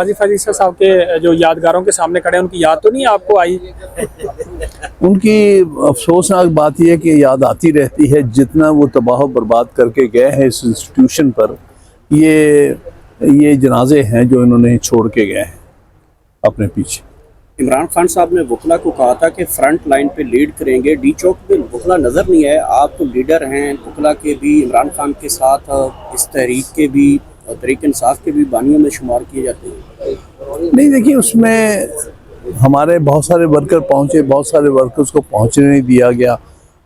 आसिफ अली साहब के जो यादगारों के सामने खड़े हैं, उनकी याद तो नहीं आपको आई? उनकी अफसोसनाक बात यह है कि याद आती रहती है। जितना वो तबाह बर्बाद करके गए हैं इस इंस्टीट्यूशन पर, ये जनाजे हैं जो इन्होंने छोड़ के गए हैं अपने पीछे। इमरान खान साहब ने वकला को कहा था कि फ्रंट लाइन पे लीड करेंगे। डी चौक पे वकला नज़र नहीं है। आप तो लीडर हैं वकला के भी, इमरान खान के साथ इस तहरीक के भी और तहरीक इंसाफ के भी बानियों में शुमार किए जाते हैं। नहीं, देखिए, उसमें हमारे बहुत सारे वर्कर पहुँचे, बहुत सारे वर्कर्स को पहुँचने नहीं दिया गया।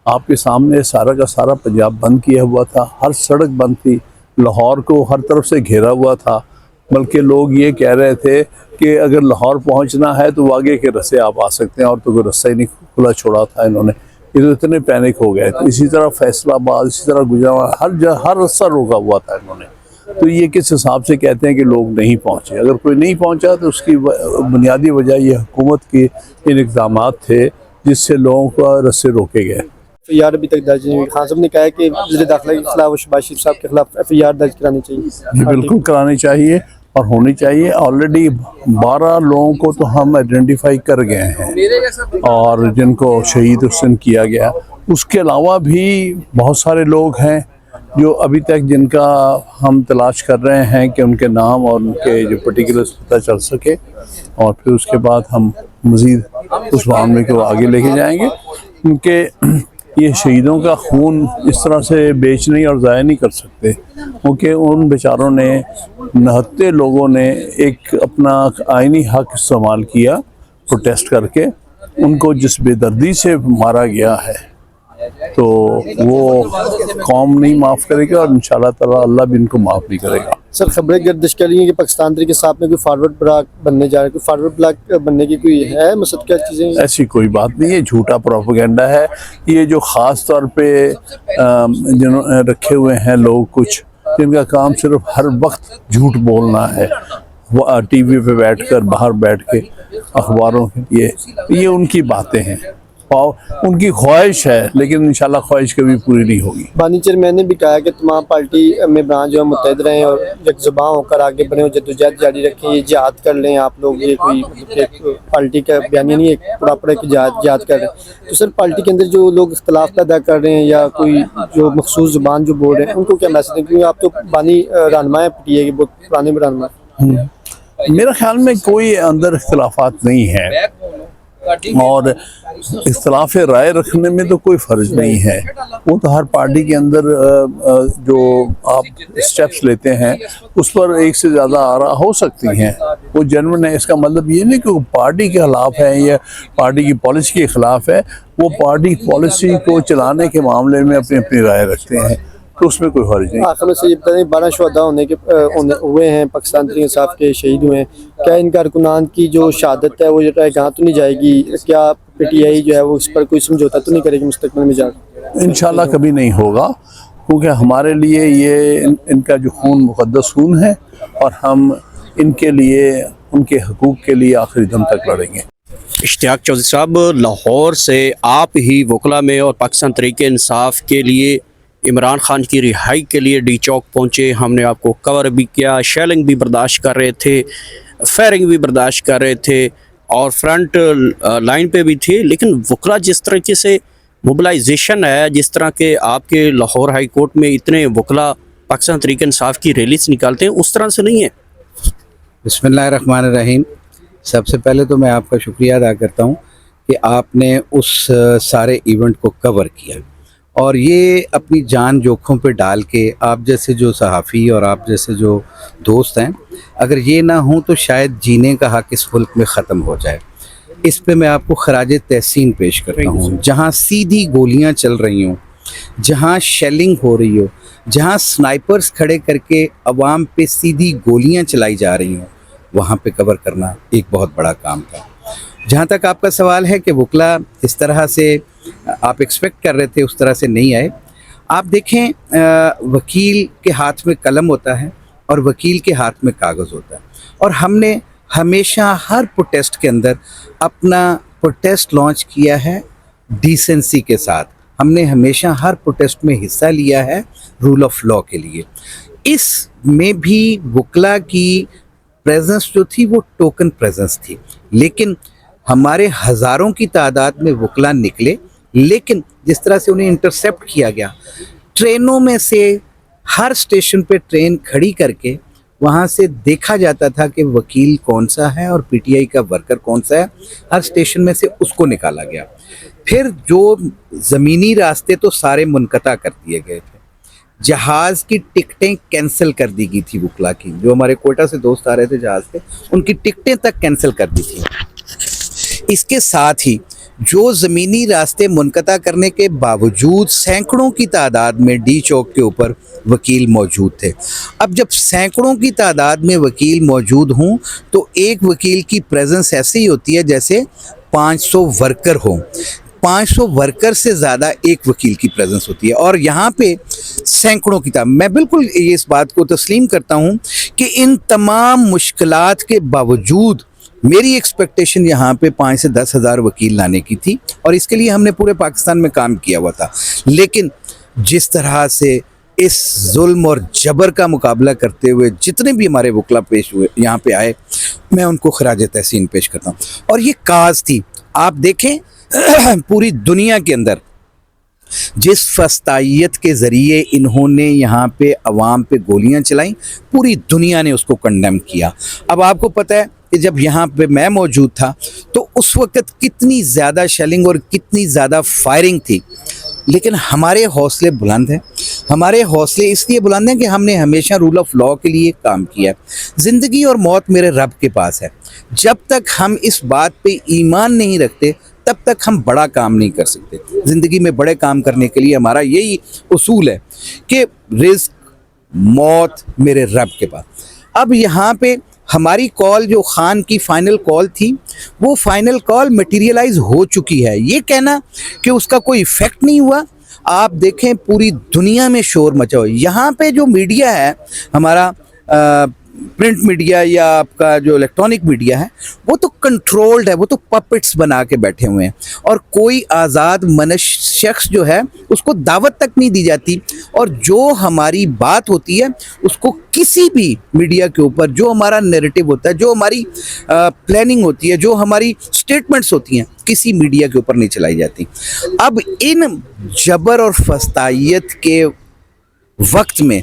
आपके सामने सारा का सारा पंजाब बंद किया हुआ था, हर सड़क बंद थी, लाहौर को हर तरफ से घेरा हुआ था। बल्कि लोग ये कह रहे थे कि अगर लाहौर पहुंचना है तो आगे के रस्ते आप आ सकते हैं, और तो कोई रास्ता ही नहीं खुला छोड़ा था इन्होंने। ये तो इतने पैनिक हो गए थे। इसी तरह फैसलाबाद, इसी तरह गुजरात, हर रास्ता रोका हुआ था इन्होंने। तो ये किस हिसाब से कहते हैं कि लोग नहीं पहुंचे? अगर कोई नहीं पहुंचा तो उसकी बुनियादी वजह ये हुकूमत के इन इक़दामात थे जिससे लोगों का रास्ते रोके गए। FIR अभी तक दर्ज नहीं हुई। खान साहब ने कहा है कि वज़ीर दाखिला के खिलाफ और शहबाज शरीफ साहब के खिलाफ FIR दर्ज करानी चाहिए। जी बिल्कुल करानी चाहिए और होनी चाहिए। ऑलरेडी 12 लोगों को तो हम आइडेंटिफाई कर गए हैं और जिनको शहीद हुसैन किया गया। उसके अलावा भी बहुत सारे लोग हैं जो अभी तक जिनका हम तलाश कर रहे हैं कि उनके नाम और उनके जो पर्टिकुलर्स पता चल सके, और फिर उसके बाद हम मज़ीद उस मामले को आगे लेके जाएंगे। उनके ये शहीदों का खून इस तरह से बेचने और ज़ाया नहीं कर सकते, क्योंकि उन बेचारों ने, 69 लोगों ने एक अपना आईनी हक इस्तेमाल किया प्रोटेस्ट करके। उनको जिस बेदर्दी से मारा गया है तो वो कौम नहीं माफ़ करेगा और इंशाल्लाह ताला अल्लाह भी इनको माफ़ नहीं करेगा। सर, खबरें गर्दिश कर रही हैं कि पाकिस्तान तरीके साथ में कोई फारवर्ड ब्लॉक बनने जा रहा है। कोई फारवर्ड ब्लॉक बनने की कोई है मकसद? क्या चीज़ें? ऐसी कोई बात नहीं है, झूठा प्रोपेगेंडा है ये। जो ख़ास तौर पे जिन्होंने रखे हुए हैं लोग कुछ, जिनका काम सिर्फ हर वक्त झूठ बोलना है, वो TV पे बैठकर, बाहर बैठ के अखबारों के लिए, ये उनकी बातें हैं और उनकी ख्वाहिश है, लेकिन इंशाल्लाह ख्वाहिश कभी पूरी नहीं होगी। बानी चेयरमैन ने भी कहा कि तमाम पार्टी मेंबरान जो है मुत्तहद रहें और यकजुबां होकर आगे बढ़ें और जद्दोजहद जारी रखें। ये जिहाद कर लें आप लोग, ये कोई एक पार्टी का बयानिया नहीं है, प्रॉपर कि जिहाद कर रहे हैं। तो सर, पार्टी के अंदर जो लोग इख्तलाफ पैदा कर रहे हैं या कोई जो मखसूस ज़ुबान जो बोल रहे हैं, उनको क्या मैसेज दें? क्योंकि आप तो बानी रहनुमा हैं PTI के, बहुत पुराने रहनुमा। मेरे ख्याल में कोई अंदर इख्तलाफात नहीं है और इख्तलाफ राय रखने में तो कोई फ़र्ज नहीं है। वो तो हर पार्टी के अंदर जो आप स्टेप्स लेते हैं उस पर एक से ज़्यादा आरा हो सकती हैं, वो जेन्युइन है। इसका मतलब ये नहीं कि वो पार्टी के ख़िलाफ़ है या पार्टी की पॉलिसी के ख़िलाफ़ है। वो पार्टी पॉलिसी को चलाने के मामले में अपनी अपनी राय रखते हैं, तो उसमें कोई हर्ज नहीं। आखिर में से ये बताएं, 12 शुहदा हुए हैं, पाकिस्तान तहरीक इंसाफ के शहीद हुए हैं। क्या इन कारकुनान की जो शहादत है वो जहाँ तो नहीं जाएगी? क्या PTI जो है वो इस पर कोई समझौता तो नहीं करेगी मुस्तकबिल में जाकर? इंशाल्लाह कभी नहीं होगा, क्योंकि हमारे लिए ये इनका जो खून मुक़द्दस खून है और हम इनके लिए, उनके हकूक़ के लिए आखिरी दम तक लड़ेंगे। इश्तियाक चौधरी साहब, लाहौर से आप ही वकला में और पाकिस्तान तहरीक इंसाफ के लिए, इमरान खान की रिहाई के लिए डी चौक पहुँचे। हमने आपको कवर भी किया, शेलिंग भी बर्दाश्त कर रहे थे, फायरिंग भी बर्दाश्त कर रहे थे और फ्रंट लाइन पे भी थे। लेकिन वकला जिस तरीके से मोबिलाइजेशन है, जिस तरह के आपके लाहौर हाई कोर्ट में इतने वकला पाकिस्तान तहरीक इंसाफ की रैलीज निकालते हैं, उस तरह से नहीं है। बिस्मिल्लाहिर्रहमानिर्रहीम। सबसे पहले तो मैं आपका शुक्रिया अदा करता हूँ कि आपने उस सारे इवेंट को कवर किया और ये अपनी जान जोखों पे डाल के, आप जैसे जो सहाफ़ी और आप जैसे जो दोस्त हैं, अगर ये ना हो तो शायद जीने का हक़ इस मुल्क में ख़त्म हो जाए। इस पे मैं आपको खराज तहसीन पेश करता हूँ। जहाँ सीधी गोलियाँ चल रही हों, जहाँ शेलिंग हो रही हो, जहाँ स्नाइपर्स खड़े करके अवाम पे सीधी गोलियाँ चलाई जा रही हों, वहाँ पे कवर करना एक बहुत बड़ा काम था। जहाँ तक आपका सवाल है कि वकला इस तरह से आप एक्सपेक्ट कर रहे थे, उस तरह से नहीं आए। आप देखें, वकील के हाथ में कलम होता है और वकील के हाथ में कागज़ होता है, और हमने हमेशा हर प्रोटेस्ट के अंदर अपना प्रोटेस्ट लॉन्च किया है डिसेंसी के साथ। हमने हमेशा हर प्रोटेस्ट में हिस्सा लिया है रूल ऑफ लॉ के लिए। इस में भी वकला की प्रेजेंस जो थी वो टोकन प्रेजेंस थी, लेकिन हमारे हज़ारों की तादाद में वकला निकले, लेकिन जिस तरह से उन्हें इंटरसेप्ट किया गया, ट्रेनों में से हर स्टेशन पे ट्रेन खड़ी करके वहाँ से देखा जाता था कि वकील कौन सा है और पीटीआई का वर्कर कौन सा है, हर स्टेशन में से उसको निकाला गया। फिर जो ज़मीनी रास्ते तो सारे मुनक़ता कर दिए गए थे, जहाज़ की टिकटें कैंसिल कर दी गई थी वकला की, जो हमारे कोयटा से दोस्त आ रहे थे जहाज़ पे, उनकी टिकटें तक कैंसिल कर दी थी। इसके साथ ही जो ज़मीनी रास्ते मुनक़ता करने के बावजूद सैकड़ों की तादाद में डी चौक के ऊपर वकील मौजूद थे। अब जब सैकड़ों की तादाद में वकील मौजूद हों तो एक वकील की प्रेजेंस ऐसे ही होती है जैसे 500 वर्कर हों। 500 वर्कर से ज़्यादा एक वकील की प्रेजेंस होती है, और यहाँ पे सैकड़ों की तादाद। मैं बिल्कुल इस बात को तस्लीम करता हूँ कि इन तमाम मुश्किलात के बावजूद मेरी एक्सपेक्टेशन यहाँ पे 5 से 10 हज़ार वकील लाने की थी, और इसके लिए हमने पूरे पाकिस्तान में काम किया हुआ था। लेकिन जिस तरह से इस जुल्म और जबर का मुकाबला करते हुए जितने भी हमारे वकला पेश हुए यहाँ पे आए, मैं उनको खराज तहसीन पेश करता हूँ। और ये काज थी, आप देखें पूरी दुनिया के अंदर जिस फस्तायत के ज़रिए इन्होंने यहाँ पे अवाम पे गोलियाँ चलाई, पूरी दुनिया ने उसको कंडेम किया। अब आपको पता है कि जब यहाँ पे मैं मौजूद था तो उस वक़्त कितनी ज़्यादा शेलिंग और कितनी ज़्यादा फायरिंग थी, लेकिन हमारे हौसले बुलंद हैं। हमारे हौसले इसलिए बुलंद हैं कि हमने हमेशा रूल ऑफ लॉ के लिए काम किया है। ज़िंदगी और मौत मेरे रब के पास है। जब तक हम इस बात पे ईमान नहीं रखते तब तक हम बड़ा काम नहीं कर सकते। ज़िंदगी में बड़े काम करने के लिए हमारा यही उसूल है कि रिज़्क मौत मेरे रब के पास। अब यहाँ पे हमारी कॉल जो खान की फ़ाइनल कॉल थी, वो फ़ाइनल कॉल मटीरियलाइज हो चुकी है। ये कहना कि उसका कोई इफ़ेक्ट नहीं हुआ, आप देखें पूरी दुनिया में शोर मचा हो। यहाँ पे जो मीडिया है हमारा प्रिंट मीडिया या आपका जो इलेक्ट्रॉनिक मीडिया है, वो तो कंट्रोल्ड है, वो तो पपेट्स बना के बैठे हुए हैं, और कोई आज़ाद मनुष्य शख्स जो है उसको दावत तक नहीं दी जाती। और जो हमारी बात होती है उसको किसी भी मीडिया के ऊपर, जो हमारा नैरेटिव होता है, जो हमारी प्लानिंग होती है, जो हमारी स्टेटमेंट्स होती हैं, किसी मीडिया के ऊपर नहीं चलाई जाती। अब इन जबर और फस्तायत के वक्त में